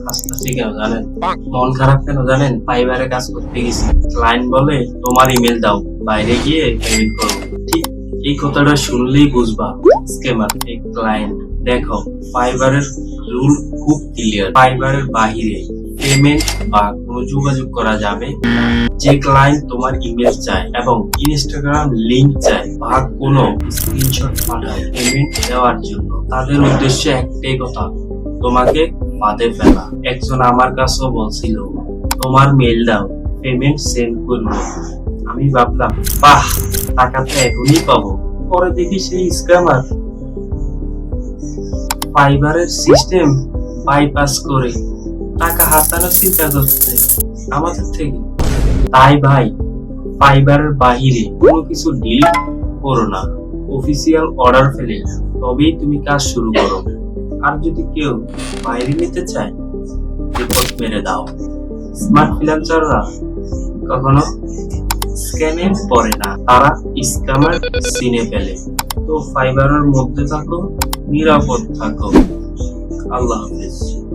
হাসতেছি কেন জানেন? মন খারাপ কেন জানেন? ফাইবারে কাজ করতে গেছি, ক্লায়েন্ট বলে তোমার ইমেল দাও, বাইরে গিয়ে পেমেন্ট করো। ঠিক এই কথাটা শুনলেই বুঝবা স্ক্যামার এই ক্লায়েন্ট। দেখো, ফাইবারের রুল খুব ক্লিয়ার। ফাইবারের বাহিরে পেমেন্ট বা কোনো যোগাযোগ করা যাবে না। যে ক্লায়েন্ট তোমার ইমেল চায় এবং ইনস্টাগ্রাম লিংক চায় বা কোনো স্ক্রিনশট পাঠায় পেমেন্ট দেওয়ার জন্য, তাদের উদ্দেশ্যে একটাই কথা, তোমাকে ফাঁদে ফেলা। একজন আমার কাছেও বলছিল তোমার মেল দাও, পেমেন্ট সেন্ড করবো। আমি ভাবলাম বাহ, টাকা তো এখনই পাবো। পরে দেখি সেই স্ক্যামার ফাইবারের সিস্টেম বাইপাস করে টাকা হাতানোর চিন্তা করছে আমাদের থেকে। তাই ভাই, ফাইবারের বাহিরে কোনো কিছু ডিল করো না। অফিসিয়াল অর্ডার ফেলে তবেই তুমি কাজ শুরু করো। আর যদি কেউ বাইরে নিতে চায়, রিপোর্ট মেরে দাও। স্মার্ট ফ্রিল্যান্সাররা কখনো স্ক্যামে পড়ে না, তারা স্ক্যামার চিনে ফেলে। তো ফাইবারের মধ্যে থাকো, নিরাপদ থাকো। আল্লাহ হাফেজ।